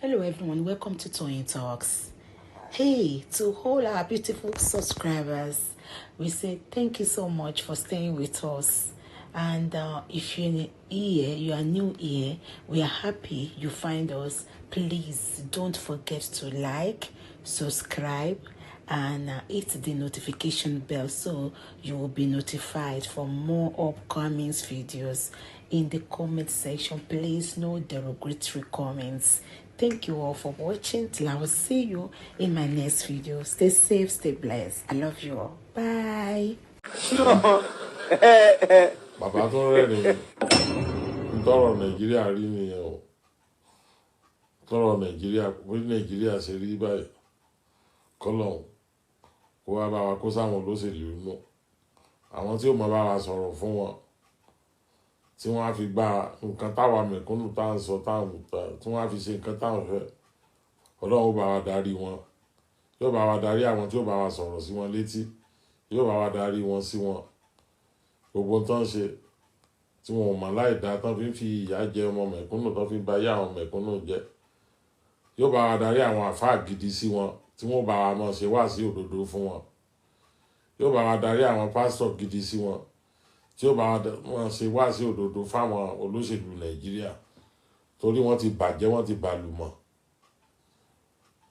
Hello everyone, welcome to Toyeen Talks. Hey, to all our beautiful subscribers, we say thank you so much for staying with us. And if you're here, you are new here, we are happy you find us. Please don't forget to like, subscribe, and hit the notification bell so you will be notified for more upcoming videos. In the comment section, please no derogatory comments. Thank you all for watching. Till I will see you in my next video. Stay safe, stay blessed. I love you all. Bye. Bàbá tó rẹ́rìn ntọ́rọ̀ Nàìjíríà rí nìyẹn o. Tọ́rọ̀ Nàìjíríà bí Nàìjíríà ṣe rí báyìí kọ́lọ́hún kó wá bá wa kó sáwọn olóṣèlú nù. Àwọn tí ó mọ̀ bá wa sọ̀rọ̀ fún wọn tí wọ́n á fi gba nǹkan táwa mẹ̀kúnnù tá à ń sọ tí wọ́n á fi ṣe nǹkan táwọn fẹ́. Ọlọ́run ó bá wa darí wọn. Yóò bá wa darí àwọn tí ó bá wa sọ̀rọ̀ sí wọn létí. Yóò bá wa darí wọn sí wọn. Gbogbo tán ṣe tí wọn ò mọ̀ láìdá tán fi ìyà jẹ ọmọ mẹ̀kúnnù tán fi bà yá àwọn mẹ̀kúnnù jẹ́. Yóò bá wa darí àwọn àfáà gidi sí wọn tí wọ́n bá wa mọ̀ ṣe wá sí òdodo fún wọn. Yóò bá wa darí àwọn pásítọ̀ gidi sí wọn tí ó bá wa mọ̀ ṣe wá sí òdodo fáwọn olóṣèlú Nàìjíríà torí wọ́n ti bàjẹ́ wọ́n ti bàlùmọ̀.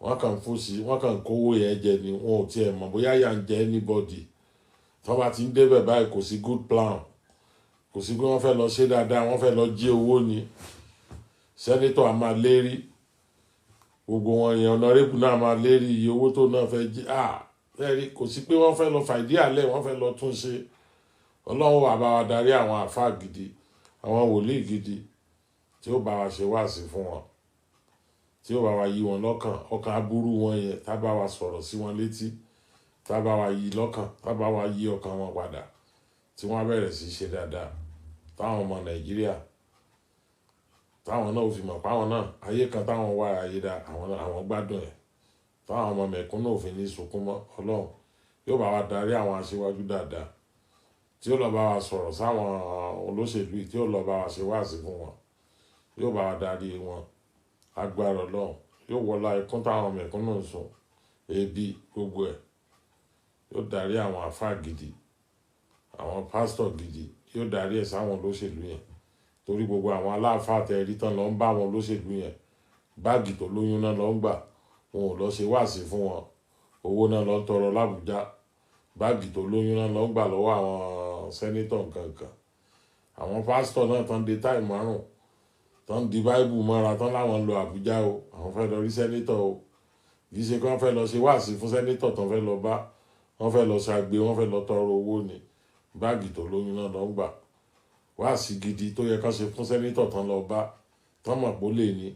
Wọ́n kàn fòṣì wọ́n kàn kówó yẹn jẹ ni wọn ò tiẹ̀ mọ̀ bóyá yà ń jẹ anybody. Tí wọ́n bá ti ń débẹ̀ báyìí kò sí good plan. Kò sí pé wọ́n fẹ́ lọ ṣe dáadáa wọ́n fẹ́ lọ jí owó ni. Sẹ́nétọ̀ a máa lérí gbogbo wọn yẹn ọ̀nàrẹ́bù náà máa lérí iye owó tó náà fẹ́ jí. Kò sí pé wọ́n fẹ́ lọ fàìdí àlẹ́ wọ́n fẹ́ lọ tún ṣe. Ọlọ́run wà bá wa darí àwọn àfáà gidi àwọn wòlíì gidi tí ó bá wa ṣe wáàsí fún wọn tí ó bá wa yí wọn lọ́kàn ọkàn aburú wọn yẹn tá bá wa sọ̀rọ̀ sí wọn létí tá bá wa yí lọ́kàn tá bá wa yí ọkàn wọn padà tí wọ́n á bẹ̀rẹ̀ sí ṣe dáadáa táwọn ọmọ Nàìjíríà táwọn náà ò fi mọ̀ páwọn náà ayé kan táwọn wá ayé dá àwọn gbádùn ẹ̀ táwọn ọmọ mẹ̀kúnnù ò fi ní sunkún mọ́. Ọlọ́run yóò bá wa darí àwọn aṣíwájú dáadáa tí ó lọ bá wa sọ̀rọ̀ sáwọn olóṣèlú tí ó lọ bá wa ṣe wáàsí fún wọn yóò bá wa darí wọn agbára Ọlọ́run yóò wọlá ikún táwọn mẹ̀kúnnù ń sùn ebi gbogbo ẹ̀ yóò darí àwọn àfáà gidi àwọn pásítọ̀ gidi yóò darí ẹ̀ sáwọn olóṣèlú yẹn torí gbogbo àwọn aláàfáà tẹ̀rí tán lọ ń bá àwọn olóṣèlú yẹn báàgì tó lóyún náà lọ ń gbà wọn ò lọ ṣe wáàsí fún wọn owó náà lọ ń tọrọ l'Ábùjá báàgì tó lóyún náà lọ ń gbà lọ́wọ́ àwọn sẹ́nítọ̀ nǹkankan àwọn pásítọ̀ náà tán de táì márùn tán di báìbù mọ́ra tán láwọn lọ Àbújá o àwọn fẹ́ lọ rí sẹ́nítọ̀ o kì í ṣe kí wọ́n fẹ́ lọ ṣe wáàsí fún sẹ́nítọ̀ tán fẹ́ lọ bá wọ́n fẹ́ lọ ṣàgbé wọ́n fẹ́ lọ tọrọ owó ni báàgì tó lóyún náà lọ ń gbà wáàsí gidi tó yẹ kán ṣe fún sẹ́nítọ̀ tán lọ bá tán mọ̀ pó lè ní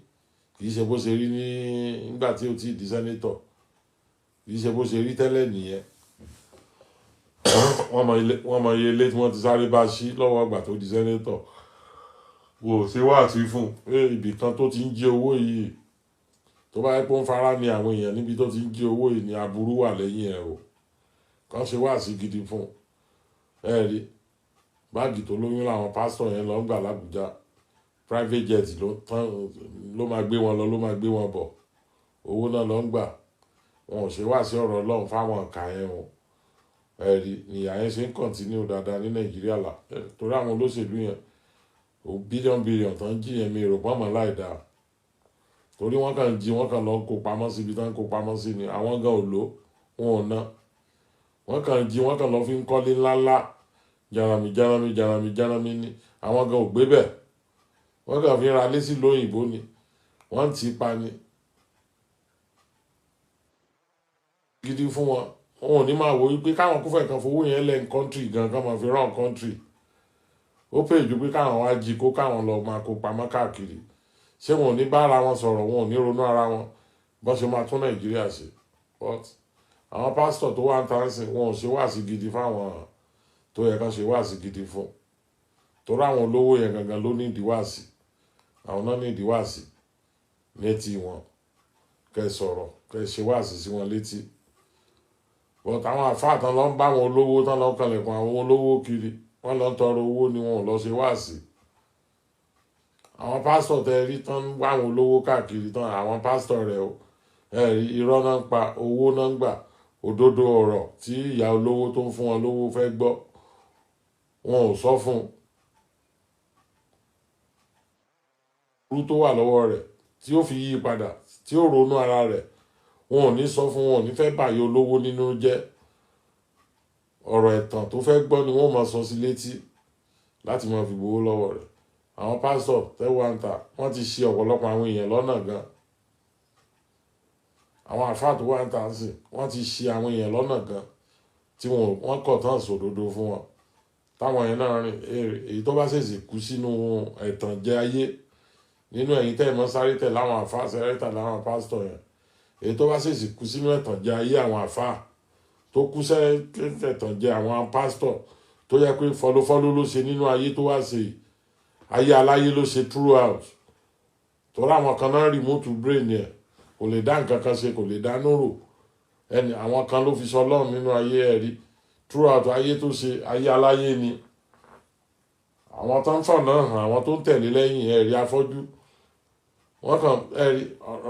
kì í ṣe bó ṣe rí nígbà tí ó ti di sẹ́nítọ̀ kì í ṣe bó ṣe rí tẹ́lẹ̀ nìyẹn wọ́n mọ iye ilé tí wọ́n ti sáré bá ṣí lọ́wọ́ àgbà tó di sẹ́nẹ́tọ̀ wò ṣe wáàsí fún ibì kan tó ti ń jí owó yìí tó bá yẹ pé ń fara ní àwọn èèyàn níbi tó ti ń jí owó yìí ní aburú wà lẹ́yìn ẹ̀ o kàn ṣe wáàsí gidi fún rí báàgì tó lóyún làwọn pásítọ̀ yẹn lọ ń gbà l'Ábùjá private jet ló máa gbé wọn lọ ló máa gbé wọn bọ̀ owó náà lọ ń gbà wọn ò ṣe wáàsí ọ̀rọ̀ Ọlọ́run fáwọn ọ̀kà yẹn o ẹ̀rí ìyà yẹn ṣe ń kọ̀ntínú dáadáa ní Nàìjíríà torí àwọn olóṣèlú yẹn bílíọ̀n tán jí yẹn mi rò pọ́nmọ́ láì dáa torí wọ́n kàn jí wọ́n kàn lọ kó pamọ́ síbi tán kó pamọ́ sí ni àwọn gan ò lò wọn ò ná wọ́n kàn jí wọ́n kàn lọ fi ń kọ́lé ńláńlá jarami ni àwọn gan ò gbé bẹ̀ wọ́n kàn fi ń ra lé sí lóyìnbó ni wọ́n ti pa ni gidi fún wọn wọn ò ní máa wo wípé káwọn kó fẹ́ kan fowó yẹn lẹ́yìn kọ́ńtírì gan kan máa fi rán kọ́ńtírì ó pè jù pé káwọn wá jí kó káwọn lọ máa kó pamọ́ káàkiri ṣé wọn ò ní bá ara wọn sọ̀rọ̀ wọn ò ní ronú ara wọn bó ṣe máa tún Nàìjíríà ṣe but àwọn pásítọ̀ tó wá ń tàn sí wọn ò ṣe wáàsí gidi fáwọn tó yẹ kán ṣe wáàsí gidi fún torí àwọn olówó yẹn gangan ló ní ìdíwáàsí àwọn náà ní ìdíwáàsí létí wọn kẹ́ sọ̀rọ̀ kẹ́ ṣe wáàsí sí wọn létí but àwọn àfáà tán lọ ń bá wọn olówó tán lọ kànlẹ̀kùn àwọn olówó kiri wọ́n lọ ń tọrọ owó ni wọn ò lọ ṣe wáàsí àwọn pásítọ̀ tẹ rí tán ń wá àwọn olówó káàkiri tán àwọn pásítọ̀ rẹ̀ o ẹ̀rí irọ́ náà ń pa owó náà ń gbà òdodo ọ̀rọ̀ tí ìyá olówó tó ń fún wọn lówó fẹ́ gbọ́ wọn ò sọ fún un tó wà lọ́wọ́ rẹ̀ tí ó fi yí padà tí ó ronú ara rẹ̀ wọn ò ní sọ fún wọn ò ní fẹ́ bàyè olówó nínú jẹ́ ọ̀rọ̀ ẹ̀tàn tó fẹ́ gbọ́ ni wọ́n máa sọ sí létí láti máa fi gbowó lọ́wọ́ rẹ̀ àwọn pásítọ̀ tẹ́wàǹtà wọ́n ti ṣì ọ̀pọ̀lọpọ̀ àwọn èèyàn lọ́nà gan àwọn àfáà tó wà ń tà sí wọ́n ti ṣì àwọn èèyàn lọ́nà gan tí wọ́n kọ̀ tán sòdodo fún wọn táwọn yẹn náà rìn èyí tó bá ṣèṣì kú sínú ẹ̀tàn jẹ ayé nínú ẹ̀yìn tẹ́ mọ́ sáré tẹ̀ láwọn àfáà sáré tẹ̀ láwọn pásítọ̀ yẹn èyí tó bá ṣèṣì kú sínú ẹ̀tàn jẹ ayé àwọn àfáà tó kú sẹ́ẹ̀tàn jẹ àwọn pásítọ̀ tó yẹ pé fọlọ́fọlọ́ ló ṣe nínú ayé tó wá ṣe ayé aláyé ló ṣe throughout tọ́lá àwọn kan náà remote brain yẹn kò lè dá nǹkan kan ṣe kò lè dá nóró ẹni àwọn kan ló fi sọ lọ́run nínú ayé ẹ̀rí throughout ayé tó ṣe ayé aláyé ni àwọn tó ń fọ̀nà hàn àwọn tó ń tẹ̀lé lẹ́yìn ẹ̀rí afọ́jú wọ́n kàn ẹ̀rí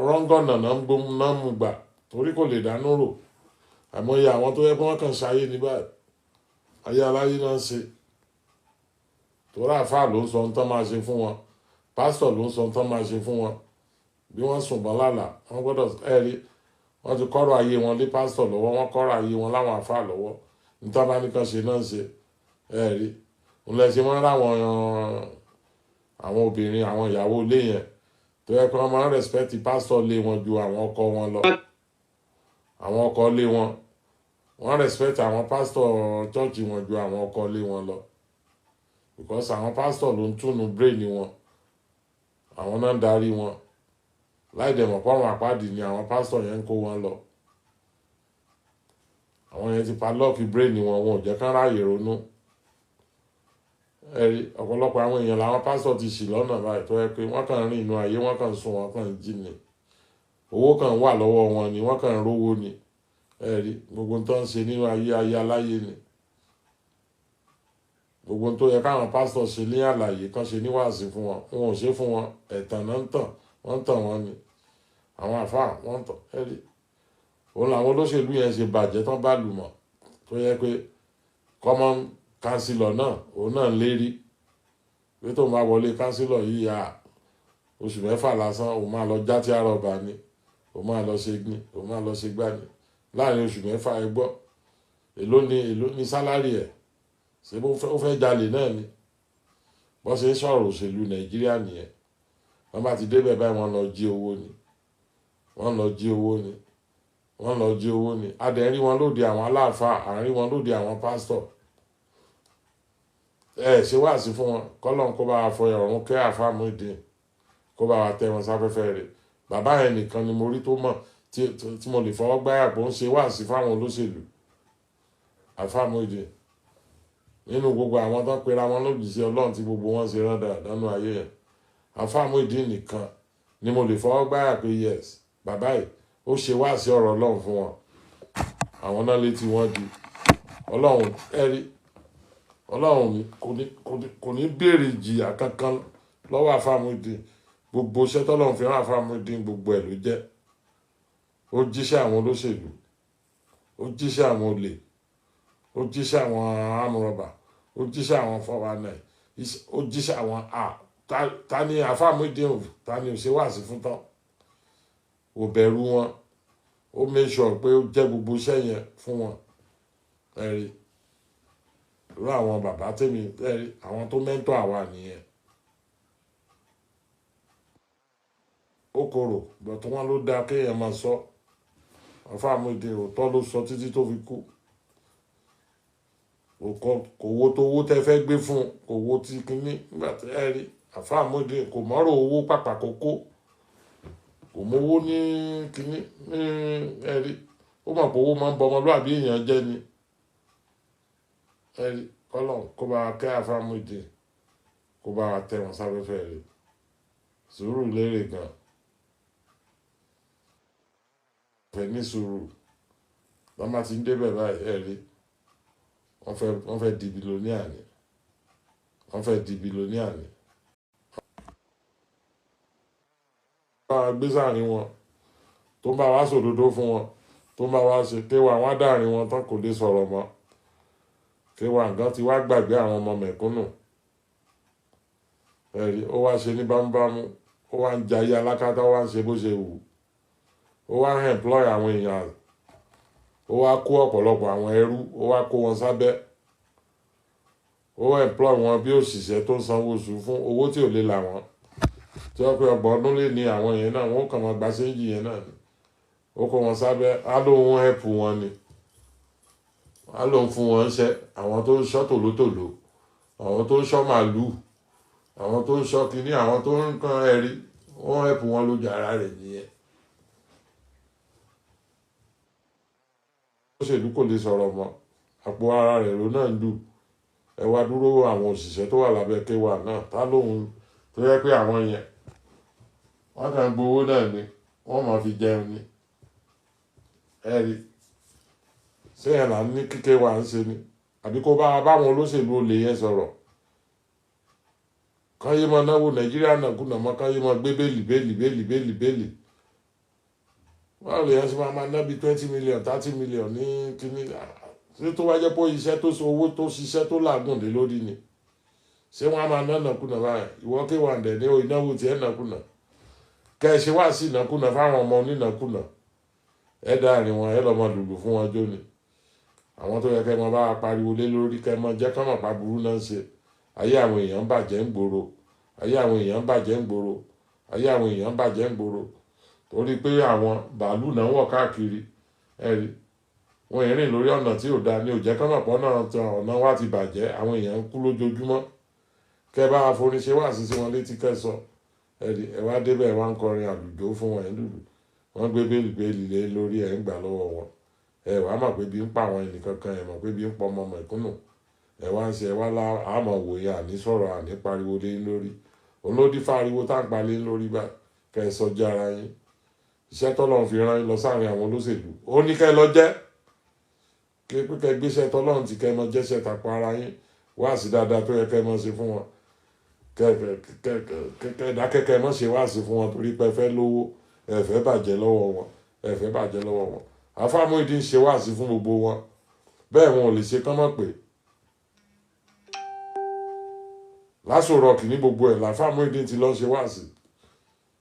rọ́ngọ̀nà náà mú gbà torí kò lè dá nóró àmọ́yé àwọn tó yẹ kí wọ́n kàn ṣayé ní báyìí ayé aláyé náà ń ṣe torí àfáà ló ń sọ ohun tán máa ṣe fún wọn pásítọ̀ ló ń sọ ohun tán máa ṣe fún wọn bí wọ́n sùn bọ́n lálàá wọ́n gbọ́dọ̀ ẹ̀rí wọ́n ti kọ́rọ̀ ayé wọn lé pásítọ̀ lọ́wọ́ wọ́n kọ́rọ̀ ayé wọn láwọn àfáà lọ́wọ́ níta bá nìkan ṣe náà ṣe ẹ̀rí òun lẹ ṣe wọ́n ráwọn àwọn obìnrin àwọn ìyàwó ilé yẹn tó yẹ kí wọ́n máa ń rẹ̀spẹ́tì pásítọ̀ lé wọn ju àwọn ọkọ wọn lọ àwọn ọkọ lé wọn wọ́n rẹ̀spẹ́tì àwọn pásítọ̀ chọ́ọ̀chì wọn ju àwọn ọkọ lé wọn lọ because àwọn pásítọ̀ ló ń túnú bírèèni wọn àwọn náà ń darí wọn láì dẹ̀ mọ̀ pọ́nrún àpáàdì ni àwọn pásítọ̀ yẹn ń kó wọn lọ àwọn yẹn ti palọ́ọ̀kì bírèèni wọn wọn ò jẹ́ kán ráàyè ronú ẹ̀rí ọ̀pọ̀lọpọ̀ àwọn èèyàn làwọn pásítọ̀ ti ṣì lọ́nà báyìí tó yẹ pé wọ́n kàn ń rìn inú ayé wọ́n kàn ń sùn wọ́n kàn ń jí ni owó kàn wà lọ́wọ́ wọn ni wọ́n kàn ń rówó ni ẹ̀rí gbogbo tó ń ṣe nínú ayé aláyé ni gbogbo tó yẹ káwọn pásítọ̀ ṣe ní àlàyé kan ṣe níwàásí fún wọn wọn ò ṣe fún wọn ẹ̀tàn náà ń tàn wọ́n ń tàn wọ́n ni àwọn àfáà wọ́n ń tàn ẹ̀rí òun làwọn olóṣèlú yẹn ṣe bàjẹ́ tán bá lù mọ́ tó yẹ pé common councillor náà òun náà lérí pé tó máa wọlé councillor yìí oṣù mẹ́fà lásán òun máa lọ já tí àrọ̀bà ni òun máa lọ ṣe gbin òun máa lọ ṣe gbá ni láàrin oṣù mẹ́fà ẹ gbọ́ èló ni sálárì ẹ̀ ṣé ó fẹ́ jalè náà ni bọ́ ṣe ń sọ̀rọ̀ òṣèlú nàìjíríà nìyẹn wọ́n bá ti débẹ̀ báyìí wọ́n lọ jí owó ni wọ́n lọ jí owó ni wọ́n lọ jí owó ni adẹ̀rí wọn lóde àwọn aláàfáà àárín wọn lóde àwọn pásítọ̀ ṣe wáàsí fún wọn kọ́lọ́n kó bá wa fọ ọ̀run kẹ́ àfáà Muyideen kó bá wa tẹ́ wọn sáfẹ́fẹ́ rẹ̀ bàbá yẹn nìkan ni mo rí tó mọ̀ tí mo lè fọwọ́ gbáyà pé ó ń ṣe wáàsí fáwọn olóṣèlú àfáà Muyideen nínú gbogbo àwọn tó pera wọn lòdì sí ọlọ́run tí gbogbo wọn ṣe rán dànù ayé yẹn àfáà Muyideen nìkan ni mo lè fọwọ́ gbáyà pé yes bàbá yìí ó ṣe wáàsí ọ̀rọ̀ ọlọ́run fún wọn àwọn náà létí wọn di ọlọ́run ẹ̀rí ọlọ́run kò ní béèrè ìjìyà kankan lọ́wọ́ àfáà Muyideen gbogbo iṣẹ́ tọ́lọ́run fi rán àfáà Muyideen gbogbo ẹ̀ ló jẹ́ ó jíṣẹ́ àwọn olóṣèlú ó jíṣẹ́ àwọn olè ó jíṣẹ́ àwọn amúrọ̀bà ó jíṣẹ́ àwọn 419 ó jíṣẹ́ àwọn ta ni àfáà Muyideen ta ni ò ṣe wáàsí fún tán ò bẹ̀rù wọn ó make sure pé ó jẹ́ gbogbo iṣẹ́ yẹn fún wọn ẹ̀rí irú àwọn bàbá tèmi ẹ̀rí àwọn tó mẹ́ńtọ́ àwa nìyẹn ó korò bọ̀tún wọn ló dáa kéèyàn máa sọ àfáà Muyideen òótọ́ ló sọ títí tó fi kú kò wo tó owó tẹ́ fẹ́ gbé fún kò wo ti kínní nígbà tí ẹ̀rí àfáà Muyideen kò mọ́rọ̀ owó pàpà kókó kò mówó ní kínní ní ẹ̀rí ó mọ̀ pé owó máa ń bọ ọmọlúwàbí èèyàn jẹ́ ni ẹ̀rí kọ́lọ̀ kó bá kẹ́ àfáà Muyideen kó bá tẹ́ wọn sáfẹ́fẹ́ rẹ̀ sùúrù lérè gan fẹ́ ní sùúrù lọ́mọ ti ń débẹ̀ báyìí ẹ̀rí wọ́n fẹ́ di bílíọ̀nìà ni wọ́n fẹ́ di bílíọ̀nìà ni gbé sáàrin wọn tó ń bá wá sòdodo fún wọn tó ń bá wá ṣe kéwà wọn dáàrin wọn tán kò lè sọ̀rọ̀ mọ́ kéwà nǹkan ti wá gbàgbé àwọn ọmọ mẹ̀kúnnù ẹ̀rí ó wá ṣe ní bámúbámú ó wá ń jayé alákátá ó wá ń ṣe bó ṣe wù ó wá ń employ àwọn èèyàn ó wá kó ọ̀pọ̀lọpọ̀ àwọn ẹrú ó wá kó wọn sábẹ́ ó employ wọn bí òṣìṣẹ́ tó ń sanwó oṣù fún owó tí ò lè là wọ́n tí wọ́n pe ọgbọ̀n ọdún lé ní àwọn yẹn náà wọ́n kàn máa gba séńjì yẹn náà ni ó kó wọn sábẹ́ á lóun help wọn ni á lóun fún wọn ṣẹ́ àwọn tó ń ṣọ́ tòlótòló àwọn tó ń ṣọ́ màálù àwọn tó ń ṣọ́ kínní àwọn tó ń kan ẹ̀rí wọ́n help wọn lójú ara rẹ̀ nìyẹn. òṣèlú kò lè sọ̀rọ̀ mọ́ àpò ara rẹ̀ ló náà ń dù ẹ wá dúró àwọn òṣìṣẹ́ tó wà lábẹ́ kéwà náà tá lóun tó yẹ pé àwọn yẹn wọ́n kàn ń gbowó náà ni wọ́n máa fi jẹun ni ẹ̀rí sẹ́yìn là ń ní kíkẹ́ wà ń ṣe ni àbí kó báwọn olóṣèlú olè yẹn sọ̀rọ̀ káyé máa náwó nàìjíríà nàkúnà mọ́ káyé máa gbé bẹ́ẹ̀lì báwo lè yẹn ṣe máa ná bí 20 million 30 million ní kíní ṣé tó wá jẹ́ pé iṣẹ́ tó ṣe owó tó ṣiṣẹ́ tó làágùn dé lórí ni ṣé wọ́n á máa ná nàkúnà báyìí ìwọ kéwà ń dẹ̀ ní ìnáwó tiẹ̀ nàkúnà kẹ́ ẹ ṣe wá sí nàkúnà fáwọn ọmọ onínàkúnà ẹ dáàrin wọn ẹ lọ́mọ lùlù fún wọn jóni àwọn tó yẹ kẹ́ mọ bá wa pariwo lé lórí kẹ́ mọ jẹ́ kọ́mọ̀ pa burú náà ṣe ayé àwọn èèyàn bàjẹ́ ń gbòòrò ayé àwọn èèyàn bàjẹ́ ń gbòòrò ayé àwọn èèyàn bàjẹ́ ń gbòòrò torí pé àwọn bàálù náà wọ̀ káàkiri ẹ̀rí wọn ìrìn lórí ọ̀nà tí ò dáa ní ò jẹ́ kọ́mọ̀ pọ́n náà ọ̀nà wa ti bàjẹ́ àwọn èèyàn ń kú lójoojúmọ́ kẹ́ bá afoniṣe wá sí wọn létí kẹ́ sọ ẹ̀rí ẹ wá débẹ̀ ẹ wá ń kọrin àlùjó fún wọn ẹ̀ lùlù wọ́n gbé bẹ́ẹ̀lì lé lórí ẹ̀ ń gbà lọ́wọ́ wọn ẹ wàá mọ̀ pé bí ń pa àwọn ẹnìkan kan ẹ mọ̀ pé bí ń pọ ọmọ mẹ̀kúnnù ẹ wá ń ṣe ẹ wá lá àmọ̀ wòye àní sọ̀rọ̀ àní pariwo lé lórí olódì fáriwo tá à ń palẹ̀ lórí bá kẹ́ ẹ sọjọ́ ara yín iṣẹ́ tọ́lọ́run fi rán yín lọ sáàrin àwọn olóṣèlú ó ní kẹ́ ẹ lọ jẹ́ kí pé kẹ́ gbéṣẹ́ tọ́lọ́run tí kẹ́ ẹ mọ jẹ́ṣẹ́ tàpọ̀ ara yín wá sí dáadáa tó yẹ kẹ́ ẹ mọ ṣe fún wọn kẹ́ dákẹ́kẹ́ mọ ṣe wá sí fún wọn torí pé ẹ fẹ́ lówó ẹ fẹ́ bàjẹ́ lọ́wọ́ wọn ẹ fẹ́ bàjẹ́ lọ́wọ́ wọn Àfáà Muyideen ṣe wá sí fún gbogbo wọn bẹ́ẹ̀ wọn ò lè ṣe kán mọ̀ pé Lásò Rock ní gbogbo ẹ̀ l'Àfáà Muyideen ti lọ ṣe wá sí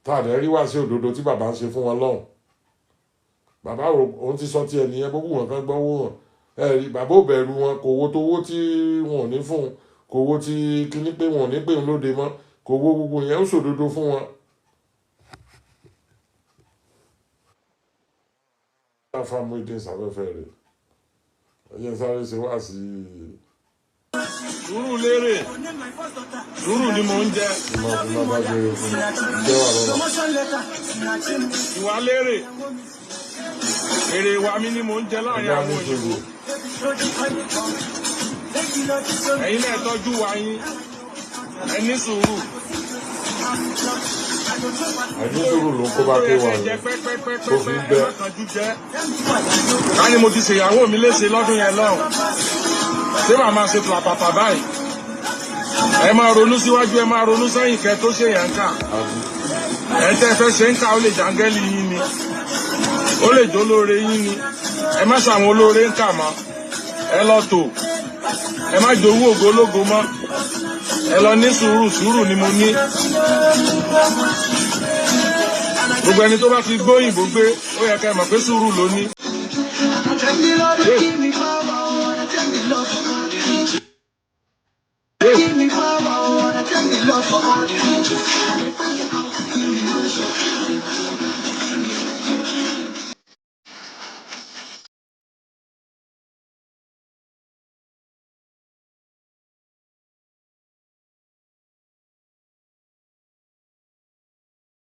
tààdẹ̀ rí wá sí òdodo tí bàbá ń ṣe fún wọn lọ́hùn bàbá òun ti sọ ti ẹ̀ nìyẹn gbogbo wọn kan gbọ́wọ́ wọn ẹ rí bàbá ò bẹ̀rù wọn kò wo tówó tí wọn ò ní fún kò wo ti kíní pé wọn ò ní pè ń lóde mọ́ kò wo gbogbo yẹn ó ṣòdodo fún wọn. Àfáà Muyideen sáfẹ́fẹ́ rẹ̀ ẹ̀yẹ sáré ṣe wá sí sùúrù lérè sùúrù ni mò ń jẹ ìwà lérè èrè ìwà mi ni mò ń jẹ láàrin àwọn òyìnbó ẹ̀yin náà tọ́jú wa yín ẹ ní sùúrù àìnísùúrù ló ń kó bá ké wà tó fi ń bẹ. ká ní mo ti ṣèyàwó mi léṣe lọ́dún yẹn lọ́hùn ṣé màá máa ṣe pàpàpà báyìí ẹ máa ronú síwájú ẹ máa ronú sẹ́yìn kẹ́ tó ṣèyàn ká ẹ tẹ́ fẹ́ ṣe ń ká ó lè jàǹgẹ́lì yín ni ó lè jó lóore yín ni ẹ má ṣàwọn olóore ń kà mọ́ ẹ lọ tò ẹ má jowú ògo ológo mọ́ ẹ lọ ní sùúrù sùúrù ni mo ní gbogbo ẹni tó bá ti gbóyìnbó gbé ó yẹ ká ẹ mọ̀ pé sùúrù ló ní.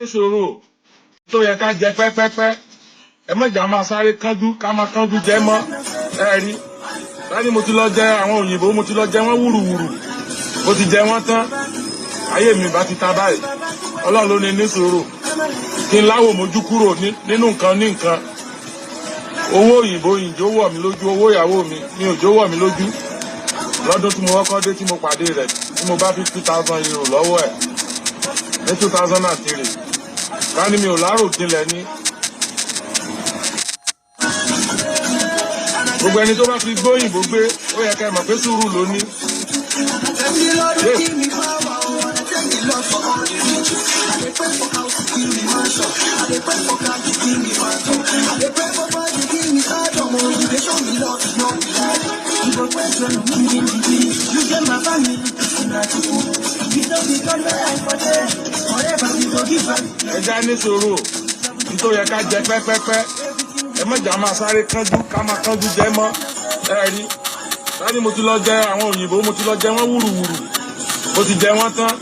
ìṣòro tó yẹ ká jẹ pẹ́pẹ́pẹ́ ẹ mọ̀jà máa sáré kánjú ká máa kánjú jẹ mọ́ ẹ rí láti mo ti lọ jẹ àwọn òyìnbó mo ti lọ jẹ wọ́n wùrùwùrù mo ti jẹ wọ́n tán ayé mi bá ti ta báyìí ọlọ́run ló ní níṣòro kí n láwò mójú kúrò nínú nǹkan ní nǹkan owó òyìnbó ìjó wọ̀ mí lójú owó ìyàwó mi ní òjò wọ̀ mí lójú lọ́dún tí mo kọ́kọ́ dé tí mo pàdé rẹ̀ tí mo bá 50,000 euro lọ́wọ́ ẹ̀ ní 2003 ká ní mi ò lárò jinlẹ̀ ní. Gbogbo ẹni tó bá fi gbóyìnbó gbé ó yẹ ká mọ̀ pé sùúrù ló ní. Ẹja ní sùúrù nítorí yẹ ká jẹ pẹ́pẹ́pẹ́ ẹ mọ̀jà máa sáré kánjú ká máa kánjú jẹ mọ́ ẹ rí láti mo ti lọ jẹ àwọn òyìnbó mo ti lọ jẹ wọ́n wúruwúru mo ti jẹ wọ́n tán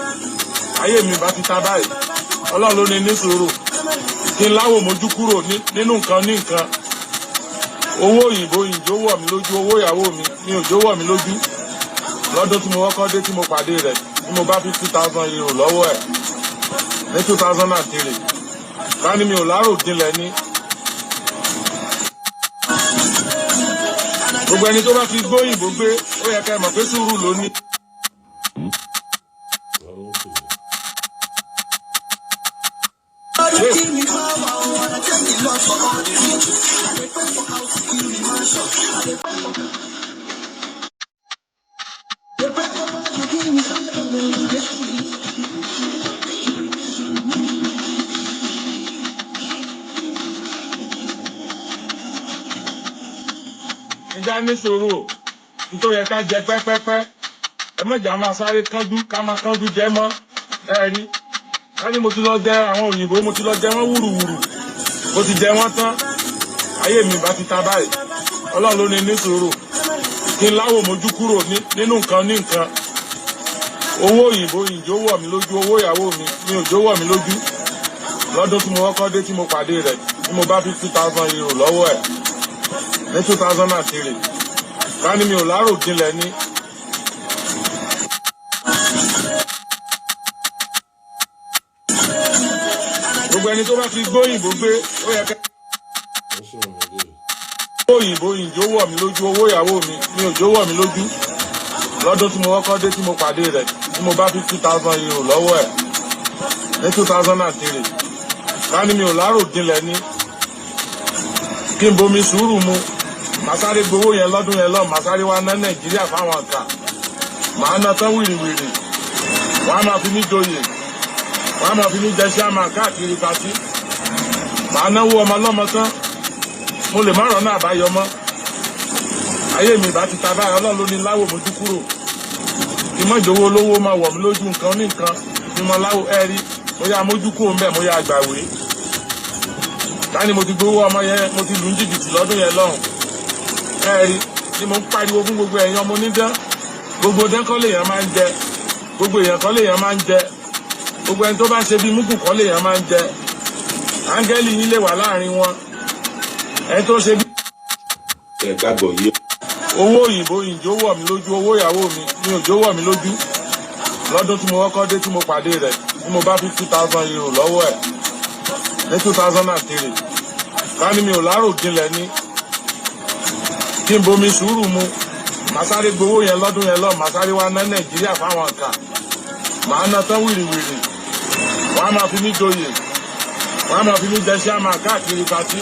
ayé mi bá ti ta báyìí Ọlọ́run ló ní sùúrù kí n láwò mójú kúrò nínú nǹkan ní nǹkan owó òyìnbó ìjó wọ̀ mí lójú owó ìyàwó mi òjò wọ̀ mí lójú lọ́dún tí mo kọ́kọ́ dé tí mo pàdé rẹ̀ tí mo bá 50,000 euro lọ́wọ́ ẹ̀ ní 2003 ká ní mi ò lárò jinlẹ̀ ní. Gbogbo ẹni tó bá fi gbóyìnbó gbé ó yẹ ká mọ̀ pé sùúrù ló ní. Ẹja ní sùúrù nítorí yẹ ká jẹ pẹ́pẹ́pẹ́ ẹ mọ̀jà máa sáré kánjú ká máa kánjú jẹ mọ́ ẹ rí láti mo ti lọ jẹ àwọn òyìnbó mo ti lọ jẹ wọ́n wúruwúru mo ti jẹ wọ́n tán ayé mi bá ti ta báyìí Ọlọ́run ló ní sùúrù kí n láwò mójú kúrò nínú nǹkan ní nǹkan owó òyìnbó ìjó wọ̀ mí lójú owó ìyàwó mi òjò wọ̀ mí lójú lọ́dún tí mo kọ́kọ́ dé tí mo pàdé rẹ̀ tí mo bá 50,000 euro lọ́wọ́ ẹ̀ ní 2003 ká ní mi ò lárò jinlẹ̀ ní. Gbogbo ẹni tó bá fi gbóyìnbó gbé ó yẹ ká. Owó òyìnbó ìjó wọ̀ mí lójú owó ìyàwó mi òjò wọ̀ mí lójú lọ́dún tí mo kọ́kọ́ dé tí mo pàdé rẹ̀ tí mo bá 50,000 euro lọ́wọ́ ẹ̀ ní 2003 ká ní mi ò lárò jinlẹ̀ ní. Kí n bomi sùúrù mu màá sáré gbowó yẹn lọ́dún yẹn lọ màá sáré wá ná Nàìjíríà fáwọn ọ̀tá màá ná tán wìrìwìrì wọ́n á máa fi mí joyè wọ́n á máa fi mí jẹ ṣáàmà káàkiri pàtí màá náwó ọmọ lọ́mọ tán mo lè má rọ́nà àbáyọ mọ́ ayé mi bá ti ta báyìí Ọlọ́run ló ní láwò mójú kúrò kí mọ́jọ́wọ́ olówó máa wọ̀ mí lójú nǹkan ní nǹkan ni mo láwò ẹ rí mo yá mójú kúrò ń bẹ̀ mo yá gbàwé láni mo ti gbowó ọmọ yẹn mo ti lù ń jìbìtì lọ́dún yẹn lọ́hùn ẹ rí ni mo ń pariwo fún gbogbo ẹ̀yin ọmọ onídán gbogbo dán kọ́ lèèyàn máa ń jẹ gbogbo èèyàn kọ́ lèèyàn máa ń jẹ gbogbo ẹni tó bá ń ṣe bíi múkù kọ́ lèèyàn máa ń jẹ áńgẹ́lì yín lè wà láàrin wọn ẹni tó ṣe bí. ẹ gbàgbọ́ yé. owó òyìnbó ìjó wọ̀ mí lójú owó ìyàwó mi òjò wọ̀ mí lójú lọ́dún tí mo kọ́kọ́ dé tí mo pàdé rẹ̀ tí mo bá 50,000 euro lọ́wọ́ ẹ̀ ní 2003 ká ní mi ò lárò jinlẹ̀ ní. Kí n bomi sùúrù mu màá sáré gbowó yẹn lọ́dún yẹn lọ màá sáré wá ná Nàìjíríà fáwọn ọ̀tá màá ná tán wìrìwìrì wọ́n á máa fi mí joyè wọ́n á máa fi mí jẹ ṣáàmà káàkiri pàtí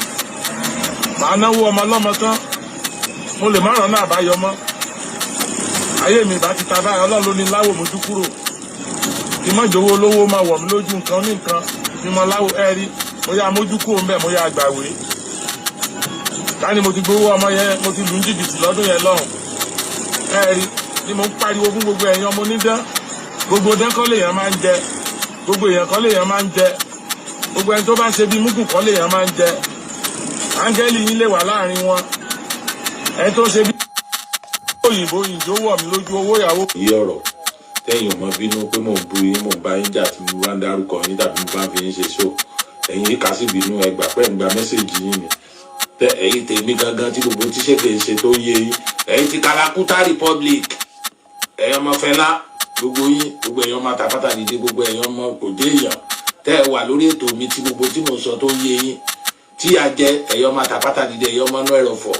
màá náwó ọmọ lọ́mọ tán mo lè má rọ́nà àbáyọ mọ́ ayé mi bá ti ta báyìí Ọlọ́run ló ní láwò mójú kúrò kí mọ́jọ́wọ́ olówó máa wọ̀ mí lójú nǹkan ní nǹkan ni mo láwò ẹ rí mo yá mójú kúrò ń bẹ̀ mo yá gbàwé láni mo ti gbowó ọmọ yẹn mo ti lù ń jìbìtì lọ́dún yẹn lọ́hùn ẹ rí ni mo ń pariwo fún gbogbo ẹ̀yin ọmọ onídán gbogbo dán kọ́ lèèyàn máa ń jẹ gbogbo èèyàn kọ́ lèèyàn máa ń jẹ gbogbo ẹni tó bá ń ṣe bíi múkù kọ́ lèèyàn máa ń jẹ áńgẹ́lì yín lè wà láàrin wọn ẹni tó ṣe bíi òyìnbó ìjó wọ̀ mí lójú owó ìyàwó. iye ọ̀rọ̀ tẹ́yìn ọmọ bínú pé mò ń bu yín mò ń bá yín jà tí mo bá ń dárúkọ yín tàbí mo bá ń fi yín ṣe ṣó ẹ̀yin kà sí bínú ẹgbà pẹ́ ń gba mẹ́sẹ̀gì yín ni tẹ ẹ̀yin tèmi gangan tí gbogbo tíṣe kè ṣe tó yé yín ẹ̀yin ti Kalakuta Republic ẹ̀yin ọmọ Fẹlá gbogbo yín gbogbo ẹ̀yin ọmọ Àtàpátá Dìde gbogbo ẹ̀yin ọmọ òde èèyàn tẹ́ ẹ wà lórí ètò mi tí gbogbo tí mo sọ tó yé yín tí a jẹ ẹ̀yin ọmọ Àtàpátá Dìde ẹ̀yin ọmọ náà ẹ̀rọ fọ̀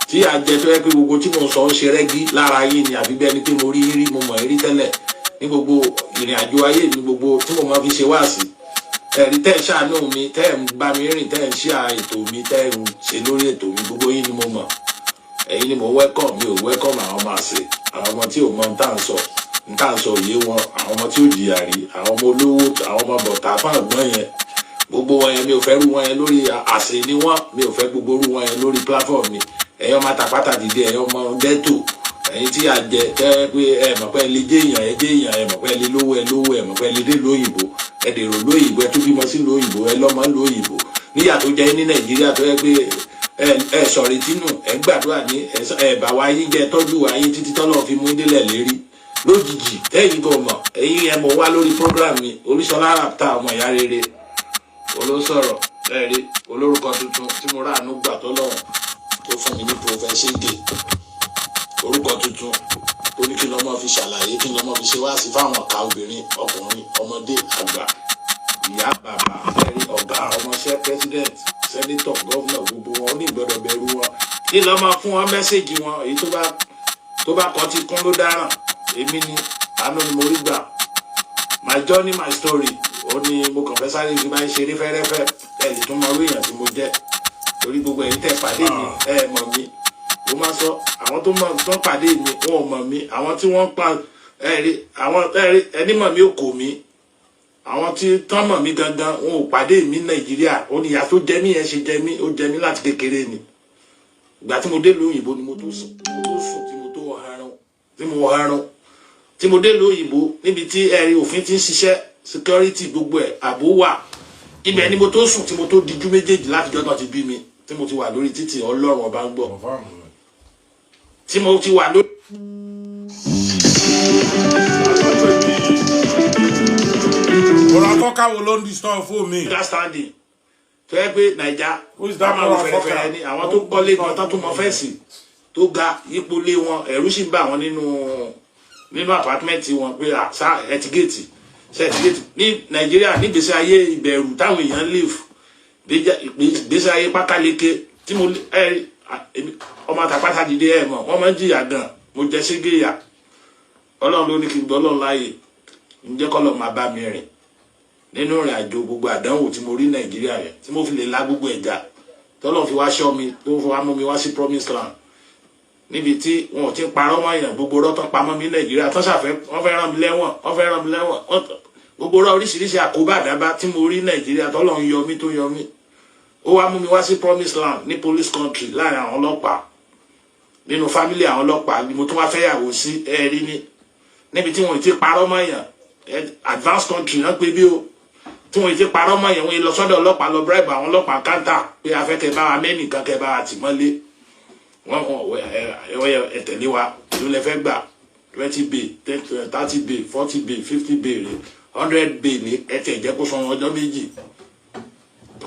tí a jẹ tó yẹ pé gbogbo tí mo sọ ń ṣe rẹ́gí lára yín ni àbí bẹ́ẹ̀ ni pé mo rí rí mo mọ̀ rí tẹ́lẹ̀ ní gbogbo ìrìn àjò ayé mi gbogbo tí mo máa fi ṣe wáàsí ẹ̀rí tẹ́ ẹ̀ ṣàánú mi tẹ́ ẹ̀ ń bá mi rìn tẹ́ ẹ̀ ń ṣe ètò mi tẹ́ ẹ̀ ń ṣe lórí ètò mi gbogbo yín ni mo mọ̀ ẹ̀yin ni mo welcome mi ò welcome àwọn ọmọ àṣẹ àwọn ọmọ tí ò mọ ní tá à ń sọ òye wọn àwọn ọmọ tí ò jìyà rí àwọn ọmọ olówó àwọn ọmọ bọ̀tà fún àgbọ̀n yẹn gbogbo wọn yẹn mi ò fẹ́ rú wọn yẹn lórí àṣẹ ni wọn mi ò fẹ́ gbogbo rú wọn yẹn lórí platform mi ẹ̀yin ọmọ àtàpátá dìde ẹ̀yin ọmọ ghetto ẹ̀yin tí a jẹ tẹ́ pé ẹ mọ̀ pé ẹ lè dé èèyàn ẹ mọ̀ pé ẹ lè lówó ẹ mọ̀ pé ẹ lè dé lóyìnbó ẹ dèrò lóyìnbó ẹ tún bímọ sí lóyìnbó ẹ lọ́mọ lóyìnbó níyà tó jẹ́ ní Nàìjíríà tó yẹ pé ẹ sọ̀rọ̀ tínú ẹ gbàdúrà ní ẹ bá wa yín jẹ tọ́jú wa yín títí tọ́lọ́ fi mú délẹ̀ lérí lójijì ẹ̀yin gan mọ̀ ẹ̀yin ẹ mọ̀ wá lórí program mi Oríṣọlá Rapta ọmọ ìyá rere olóṣọ̀rọ̀ ẹ̀rí olórúkọ tuntun tí mo ráàánú gbà tọ́lọ́run tó fún mi ní professege orúkọ tuntun tó ní kí lọ́mọ fi ṣàlàyé kí lọ́mọ fi ṣe wá sí fáwọn ọ̀ka obìnrin ọkùnrin ọmọdé àgbà ìyá bàbá ẹ̀rí ọ̀gá ọmọọṣẹ́ president senator governor gbogbo wọn ó ní ìgbọ́dọ̀ bẹ̀rù wọn kí lọ́mọ fún wọn mẹ́sẹ̀gì wọn èyí tó bá kọ́ ti kún ló dáràn èmi ni àánú ni mo rí gbà my journey my story ó ní mo kàn fẹ́ sáré fi máa ń ṣeré fẹ́rẹ́fẹ́ ẹ̀ lè tún mọ orí èèyàn tí mo jẹ́ torí gbogbo ẹ̀yin tẹ́ pàdé mi ẹ̀ mọ̀ mi mo máa sọ àwọn tó mọ̀ tó pàdé mi wọn ò mọ̀ mi àwọn tí wọ́n pa ẹni mọ̀ mi ò kò mí àwọn tí tán mọ̀ mí gangan wọn ò pàdé mi Nàìjíríà ó ní ìyá tó jẹ mí yẹn ṣe jẹ mí ó jẹ mí láti kékeré ni ìgbà tí mo dé lóyìnbó ni mo tó sùn tí mo dé lóyìnbó níbi tí ẹ̀rí òfin ti ń ṣiṣẹ́ security gbogbo ẹ̀ ààbò wà ibẹ̀ ni mo tó sùn tí mo tó dijú méjèèjì láti jọ́ náà ti bí mi tí mo ti wà lórí títì Ọlọ́run ọba ń gbọ́ tí mo ti wà lórí. ọ̀rọ̀ akọ́kàwò ló ń disturb fún mi. understanding tó yẹ pé Naija máa wọ fẹ̀rẹ̀fẹ̀rẹ̀ ni àwọn tó kọ́lé gan tán tó mọ fẹ́ǹsì tó ga ipò lé wọn ẹ̀rú sì ń bà wọ́n nínú apartment wọn pé àṣà ẹtìgéètì ní Nàìjíríà nígbèsè ayé ìbẹ̀rù táwọn èèyàn live ìgbésí ayé pákáleke tí mo ọmọ àtàpátá dìde ẹ mọ̀ wọ́n máa ń jìyà gan mo jẹ ségéyà Ọlọ́run ló ní kí n gbọ́ Ọlọ́run láàyè ǹjẹ́ kọ́lọ́ máa bá mi rìn nínú ìrìn àjò gbogbo àdánwò tí mo rí Nàìjíríà yẹn tí mo fi lè la gbogbo ẹ̀já tọ́lọ́run fi wá ṣọ́ mi tó fi wá mú mi wá sí Promised Land níbi tí wọn ò ti parọ́ mọ́ èèyàn gbogbo rọ́tọ́ pamọ́ mi Nàìjíríà tó ṣàfẹ́ wọ́n fẹ́ rán mi lẹ́wọ̀n gbogbo rọ́ oríṣiríṣi àkóbá àdábá tí mo rí Nàìjíríà tọ́lọ́run yọ mí tó yọ mí ó wá mú mi wá sí Promised Land ní police country láàrin àwọn ọlọ́pàá nínú family àwọn ọlọ́pàá ni mo tún wá fẹ́yàwó sí ẹ̀rí níbi tí wọn ò ti parọ́ mọ́ èèyàn advanced country náà pé bí o tí wọn ò ti parọ́ mọ́ èèyàn wọn lọ sọ́dọ̀ ọlọ́pàá lọ bribe àwọn ọlọ́pàá kántà pé afẹ́kẹ́ bá wa mẹ́nìkan kẹ́ bá wa tì mọ́lé wọ́n ẹ̀tẹ̀lé wa ló lẹ fẹ́ gbà 20 bay 30 bay 40 bay 50 bay 100 bay ní ẹ̀tẹ̀ jẹ́ kó san ọjọ́ méjì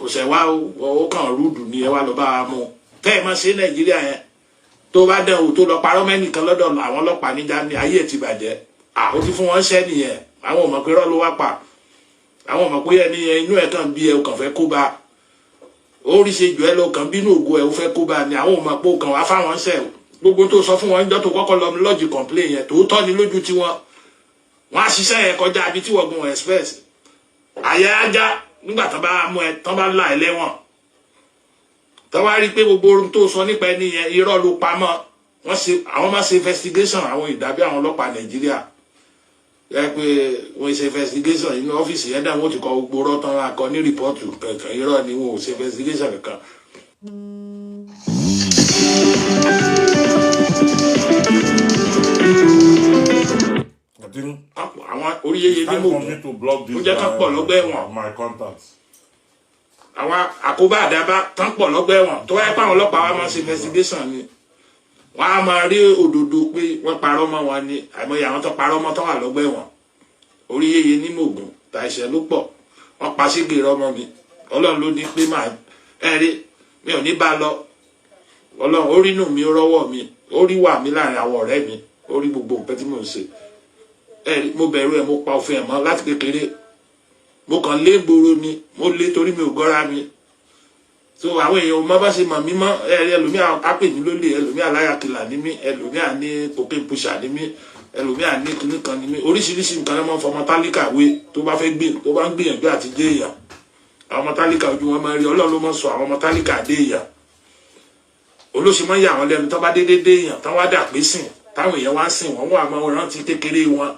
kò sẹ̀ wá ó kàn rúdù ní ẹ wá lọ bá wa mú tẹ́ ẹ máa ṣe Nàìjíríà yẹn tó bá dẹ̀ wò tó lọ parọ́ mẹ́nìkan lọ́dọ̀ àwọn ọlọ́pàá níjà ní ayé ẹ̀ ti bàjẹ́ ó ti fún wọn ṣẹ́ nìyẹn àwọn ò mọ̀ pé rọ́ ló wá pa àwọn ò mọ̀ pé ẹni inú ẹ̀ kàn bí ẹ ò kàn fẹ́ kó bá orí ṣe jù ẹ lọ kàn bínú ògo ẹ ò fẹ́ kó bá ni àwọn ò mọ̀ pé ó kàn wá fáwọn ṣẹ́ gbogbo tó sọ fún wọn níjọ́ tó kọ́kọ́ lọ lọ́ọ̀jì complain yẹn tòótọ́ ni lójú tiwọn wọn á ṣiṣẹ́ yẹn kọjá àbí tí wọ́n gun express àyà ajá nígbà tán bá mú ẹ tán bá là ẹ lẹ́wọ̀n tán wá rí i pé gbogbo ohun tó sọ nípa ẹni yẹn irọ́ ló pamọ́ àwọn máa ṣe investigation àwọn ìdàbí àwọn ọlọ́pàá Nàìjíríà ẹ pé wọ́n ṣe investigation inú ọ́fíìsì yẹn dáhùn ó ti kọ gbogbo ọ̀rọ̀ tán akọ ní rìpọ́ọ̀tù kankan irọ́ ni wọn ò ṣe investigation kankan. àwọn oríyeye ní mògùn ó jẹ́ ká pọ̀ lọ́gbà ẹ̀wọ̀n àwọn àkóbá àdábá tán pọ̀ lọ́gbà ẹ̀wọ̀n tó wáyé pé àwọn ọlọ́pàá wa máa ṣe investigation ni wọ́n á máa rí òdodo pé wọ́n parọ́ mọ́ wọn ni àìmọye àwọn tó parọ́ mọ́ tó wà lọ́gbà ẹ̀wọ̀n oríyeye ní mògùn tàìṣẹ́ ló pọ̀ wọ́n pa ségè rọ́mọ mi Ọlọ́run ló ní pé máa ẹ̀rí mi ò ní bá lọ Ọlọ́run ó rí inú mi ó rọ́wọ́ mi ó rí wà mí láàrin àwọn ọ̀rẹ́ mi ó rí gbogbo nǹkan tí mò ń ṣe mo bẹ̀rù ẹ̀ mo pa òfin ẹ̀ mọ́ láti kékeré mo kàn lé gbòòrò ni mo lé torí mi ò gọ́ra mi so àwọn èèyàn má bá ṣe mọ̀ mí mọ́ ẹlòmíà á pè mí lólè ẹlòmíà láyàkìlà ní mí ẹlòmíà ní cocaine pusher ní mí ẹlòmíà ní kinní kan ní mí oríṣiríṣi nǹkan náà máa ń fọmọ tálíkà wé tó bá ń gbìyànjú àti jẹ́ èèyàn àwọn ọmọ tálíkà ojú wọn máa rí Ọlọ́run ló máa sọ àwọn ọmọ tálíkà dé èèyàn olóṣèlú máa ń yà wọn lẹ́nu tó bá dédé dé èèyàn tó wá dà pé sìn táwọn èèyàn wá sìn wọn wọn àmọ́ rántí kékeré wọn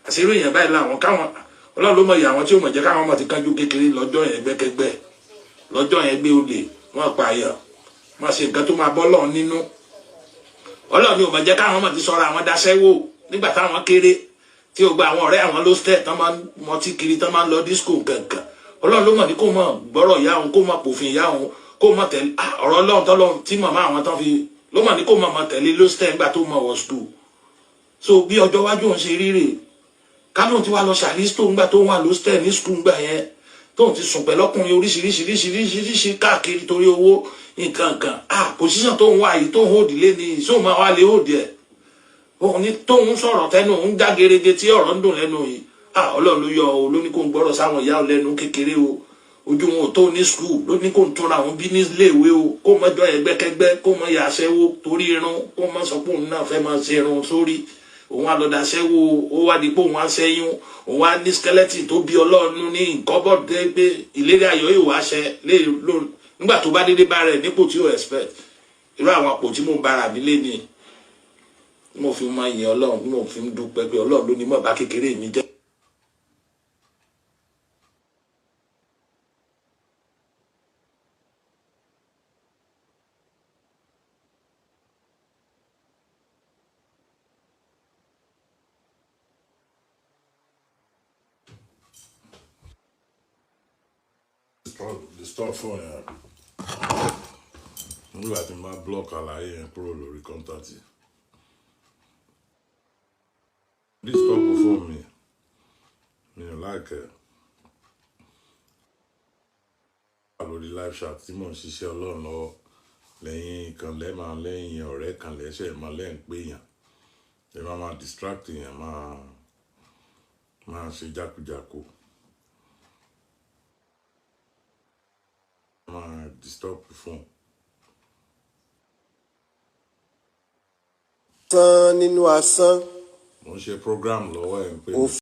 àṣírí èèyàn báyìí làwọn káwọn Ọlọ́run ló mọ ìyà àwọn tí ó mọ̀ jẹ́ káwọn ọmọ ti kánjú kékeré lọ́jọ́ yẹn gbẹ́kẹ́gbẹ́ lọ́jọ́ yẹn gbé olè wọn pa àyà máa ṣe nǹkan tó máa bọ́ lọ́ọ̀ nínú Ọlọ́run ni ò mọ̀ jẹ́ káwọn ọmọ ti sọ̀rọ̀ àwọn daṣẹ́wò nígbà táwọn kéré tí ó gba àwọn ọ̀rẹ́ àwọn ló stẹ̀ tán máa ń mọtí kiri tán máa ń lọ disco kankan Ọlọ́run ló mọ̀ ní kó mọ̀ gbọ́rọ̀ ìyá òun kó mọ̀ pòfin ìyá òun kó mọ̀ tẹ̀lé ọ̀rọ̀ Ọlọ́run tọ́lọ́run tí màmá àwọn tán fi ló mọ̀ ní kó mọ̀ tẹ̀lé ló stẹ̀ nígbà tó mọ̀ wọ̀ school so bí ọjọ́ wájú òun ṣe ríre kánò tí wàá lọ ṣàlísítò ńgbà tó wà ló stẹ̀ ní school ńgbà yẹn tóun ti sùn pẹ̀lú ọkùnrin oríṣiríṣiríṣiríṣiríṣi káàkiri torí owó nǹkan kan position tóun wà yìí tóun hold lé ní ìṣó máa wá lé hold ẹ̀ òun ní tóun sọ̀rọ̀ tẹnu òun já gerege tí ọ̀rọ̀ ń dùn lẹ́nu yìí Ọlọ́run ló yọ o ló ní kó ń gbọ́rọ̀ sáwọn ìyá lẹ́nu kékeré o ojú wọn ò tó ní school ló ní kó ń túnra òun bí ní iléèwé o kó mọ jọ ẹgbẹ́kẹ́gbẹ́ kó mọ yà aṣẹ́wó torí irun kó mọ sọ pé òun náà fẹ́ máa ṣe irun sórí òun àlọ́dà aṣẹ́wó ó wá di pé òun á ṣẹ́yún òun á ní skeleton tó bí Ọlọ́run ní nǹkan bọ́ọ̀dù pé ìlérí ayọ̀ yóò wá ṣẹ nígbà tó bá dédé bá rẹ̀ nípò tí ó expect irú àwọn àpò tí mò ń bára mi lé ní mo fi máa yin Ọlọ́run mo fi ń dúpẹ́ pé Ọlọ́run ló ní mọ̀ bá kékeré mi jẹ́. Stop phone yẹn nígbà tí mo bá block àlàyé yẹn kúrò lórí contact yìí. Please stop phone mi ò like lórí live chat tí mò ń ṣiṣẹ́ Ọlọ́run lọ́wọ́ lẹ́yìn kan lẹ́ẹ̀ma lẹ́yìn ọ̀rẹ́ kan lẹ́sẹ̀ máa lẹ́yìn pé yàn ẹ máa distract yàn máa ṣe jákujàku máa disturb phone. Tán nínú asán. Mo ń ṣe program lọ́wọ́ ẹ̀ ń pè mí.